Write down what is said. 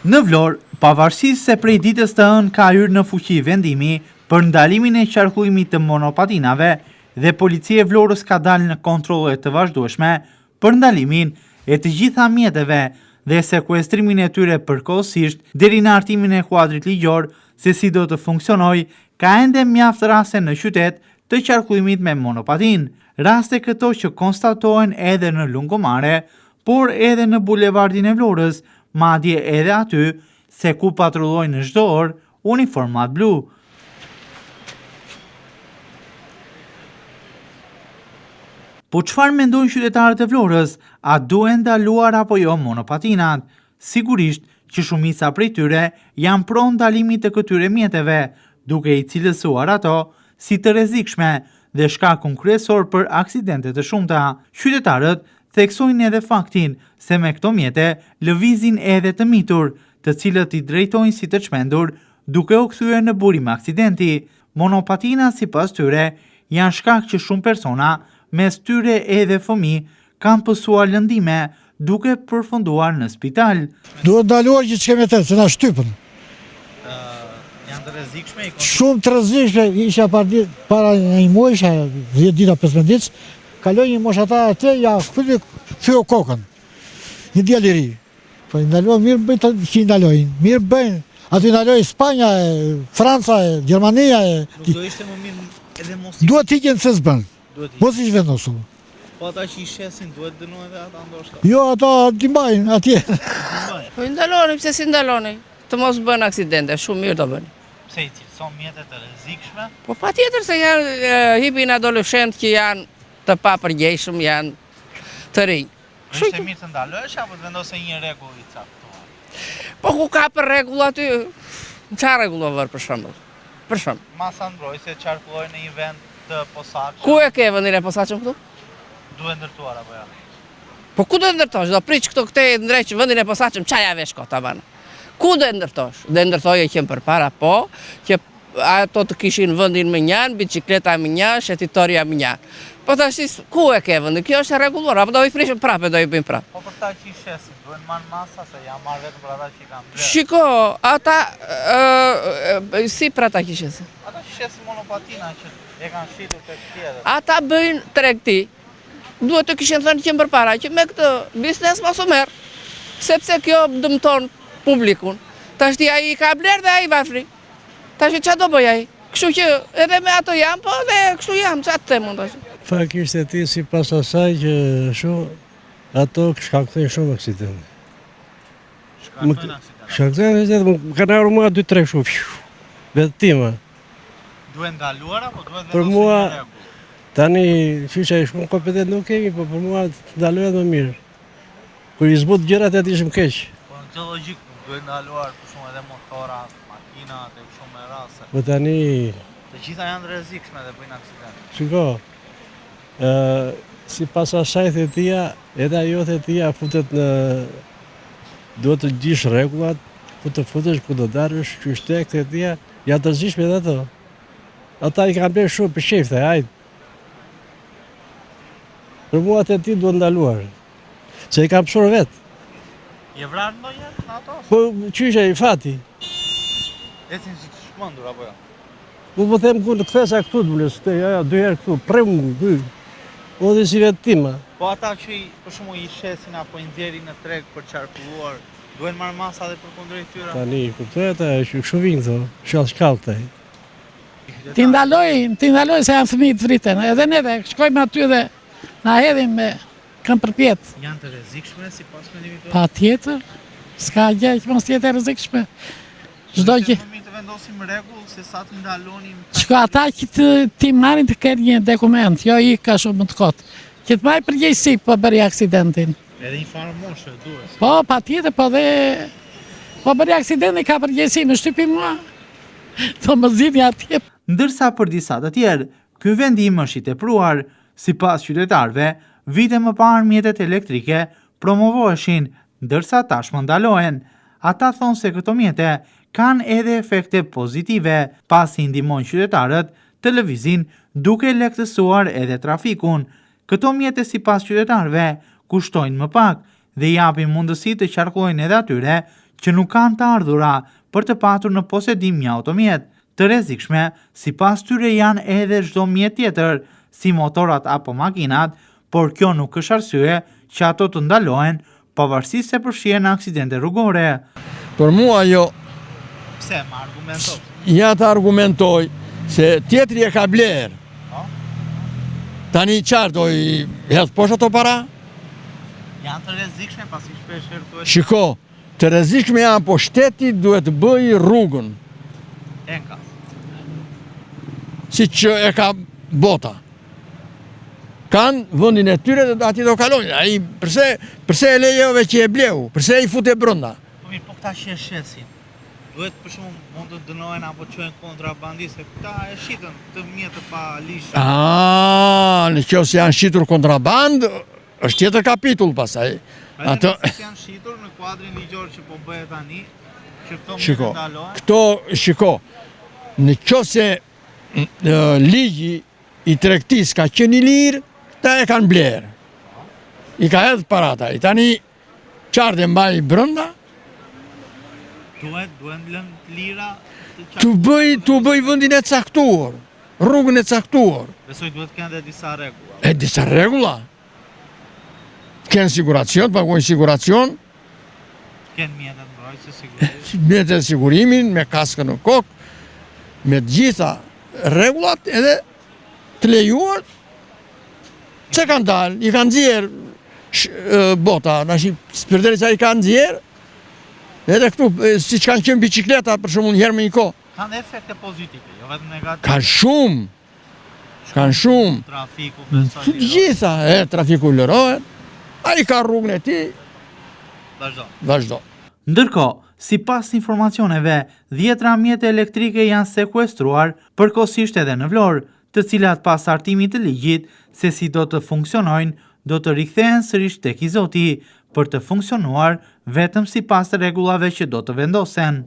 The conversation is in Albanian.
Në Vlorë, pavarësisht se prej ditës të hënë ka hyrë në fuqi vendimi për ndalimin e qarkullimit të monopatinave dhe policia e Vlorës ka dalë në kontrolle të vazhdueshme për ndalimin e të gjitha mjeteve dhe sekuestrimin e tyre përkohësisht deri në hartimin e kuadrit ligjor se si do të funksionojë, ka ende mjaft raste në qytet të qarkullimit me monopatin, raste këto që konstatohen edhe në Lungomare, por edhe në bulevardin e Vlorës, madje edhe aty se ku patrullojnë në çdo orë uniformat blu. Po çfarë mendojnë qytetarët e Vlorës? A duhen ndaluar apo jo monopatinat? Sigurisht që shumica prej tyre janë pronë ndalimit të këtyre mjeteve, duke i cilësuar ato si të rrezikshme dhe shkakun kryesor për aksidente të shumta. Qytetarët theksojnë edhe faktin se me këto mjete lëvizin edhe të mitur, të cilët i drejtojnë si të çmendur, duke u kthyer në burim aksidenti. Monopatina sipas tyre janë shkak që shumë persona, mes tyre edhe fëmijë, kanë pësuar lëndime, duke përfunduar në spital. Duhet ndaluar që ç'kemi të, se na shtypën. Janë të rrezikshme? Shumë të rrezikshme, isha para një muaj, 10 dita 15 ditë, kaloi një moshatar atë, ja thyo kokën. Një djalë i ri. Po i ndalojnë, mirë bëjnë që i ndalojnë, mirë bëjnë. Aty ndalojnë Spanja, Franca, Gjermania. Nuk do ishte më mirë edhe mos i... Duhet t'i se s'bën. Mos i zhvendosu. Po ata që i shesin, duhet dënojnë dhe ata ndoshta? Jo, ata t'i mbajnë atje. Po i ndaloni, pse si ndaloni? Të mos bën aksidente, shumë mirë do bëni. Pse i cilëson mjetet të rrezikshme? Po patjetër se janë hipin adoleshent që janë të papërgjegjshëm, janë të rinj. Është mirë të ndalosh apo të vendosë një rregull i caktuar? Po ku ka për rregull aty? Çfarë rregull vër për shembull? Për shembull. Masa ndrojse qarkullojnë në një vend të posaçëm. Ku e ke vendin e posaçëm këtu? Duhet ndërtuar apo jo? Po ku do ndërtosh? Do priç këto këtë ndreq vendin e posaçëm, çfarë ja vesh kot avan? Ku do ndërtosh? Do ndërtoje që përpara po, që ato të kishin vendin më njan, bicikleta më njan, shetitorja më njan. Po tash ku e ke vendin? Kjo është e rregulluar, apo do i prishim prapë, do i bëjmë prapë. Po për ta që i shesin, duhen marrë masa se janë marrë vetëm për ata që i kanë blerë. Shiko, ata si për ata që shesin? Ata që shesin monopatina që e kanë shitur tek tjetër. Ata bëjnë tregti. Duhet të kishin thënë që më përpara që me këtë biznes mos u merr, sepse kjo dëmton publikun. Tash ai ka bler dhe ai vafri. Tash ç'a do bëj ai? Kështu që edhe me ato jam, po edhe kështu jam, ç'a të them tash. Fakisht e ti si pas asaj që ato shkaktojnë shumë aksidente. Shkaktojnë aksidente, më kanë arru mua 2-3 shumë, vetë tima. Duhet ndaluar apo duhet për mua, tani qyqa i shumë kompetent nuk kemi, po për mua ndaluar më mirë. Kur i zbut gjërat e ati shumë keq. Po në këtë logjik duhet ndaluar për shumë edhe motora, makinat e shumë e raste. Po tani... Të gjitha janë rrezikshme dhe bëjnë aksidente. Shiko, si pas asaj të tia, edhe ajo të tia futet në... Duhet të gjish rregullat, ku të futesh, ku të darësh, qyshtek të tia, janë të rrezikshme edhe ato. Ata i kanë bërë shumë për shefte, hajtë. Për mua të ti duhet ndaluar, se i kam pësur vetë. Je vrarë ndonjë në ato? Po qysha i fati. Ecin si të shpëndur apo jo? Po them ku në këthesa këtu të blës, dy herë këtu, prim, dy. O dhe si vetë tima. Po ata që për shumë i shesin apo i nxjerrin në treg për qarkulluar, duhen marrë masa dhe për kundrejt tyre? Tani, kuptoj ata, kështu vinë këto, shkallë taj. Ti ndaloj se janë fëmijë të vriten, edhe neve, shkojmë aty dhe na hedhim me këmbërpjet. Janë të rrezikshme si pas mendimit tuaj? Patjetër, s'ka gjë që mos jetë e rrezikshme. Çdo gjë. Më mirë të vendosim rregull se sa të ndalonim. Shko ata që ti marrin të kenë një dokument, jo i ka shumë më të kotë. Që të marrë përgjegjësi po bëri aksidentin. Edhe një farë moshe duhet. Po, patjetër, po dhe po bëri aksidentin ka përgjegjësi, më shtypi mua. Do më zgjidhni atje. Ndërsa për disa të tjerë, ky vendim është i tepruar, sipas qytetarëve, vite më parë mjetet elektrike promovoheshin, ndërsa tashmë ndalohen. Ata thonë se këto mjete kanë edhe efekte pozitive, pasi ndihmojnë qytetarët të lëvizin duke lehtësuar edhe trafikun. Këto mjete sipas qytetarëve kushtojnë më pak dhe japin mundësi të qarkullojnë edhe atyre që nuk kanë të ardhura për të patur në posedim një automjet. Të rrezikshme, sipas tyre janë edhe çdo mjet tjetër, si motorat apo makinat, por kjo nuk është arsye që ato të ndalohen pavarësisht se përfshihen në aksidente rrugore. Për mua jo, Pse më argumentoj? ja të argumentoj se tjetri e ka bler. Tani qartë do i hedh poshtë ato para? Janë të rrezikshme pasi shpesh herë thuhet Shiko, të rrezikshme janë, po shteti duhet të bëjë rrugën, enka. si që e ka bota. Kanë vendin e tyre dhe ati do kalojnë. Ai përse e lejeve që e bleu, përse i fute brenda. Po mirë, po këta që e shesin. Duhet për shumë mund të dënohen apo qojnë kontrabandistë, këta e shitën të mjetë pa lishë. Në qoftë janë shitur kontraband, është tjetër kapitull pasaj. Ato, Nëse janë shitur në kuadrin ligjor që po bëhet tani, që këto mjetë shiko, ndalohen. shiko, në qoftë se ligji i tregtisë ka qenë i lirë, ta e kanë blerë. I ka hedhë parata, i tani qartë e mbaj brenda, Duhet lënë lira tu bëj vendin e caktuar, rrugën e caktuar. Besoj duhet kënë dhe disa rregulla. E disa rregulla. Kënë siguracion, pagojnë siguracion, Kënë mjetët mbrojtëse sigurisht. mjetet e sigurimin, me kaskën në kokë, me të gjitha rregullat edhe të lejuar. Që kanë dalë, i kanë nxjerr bota, përderisa i kanë nxjerr, edhe këtu, si që kanë qenë bicikleta, për shumë herë me një kohë, Kanë dhe efekte pozitive, jo vetëm negative. kanë shumë, Trafiku, të gjitha, trafiku lërohet, ai ka rrugën e tij, vazhdo. Ndërkohë, sipas informacioneve, 10 mjete elektrike janë sekuestruar përkohësisht edhe në Vlorë, të cilat pas hartimit të ligjit se si do të funksionojnë, do të rikthehen sërish tek i Zoti për të funksionuar vetëm sipas rregullave që do të vendosen.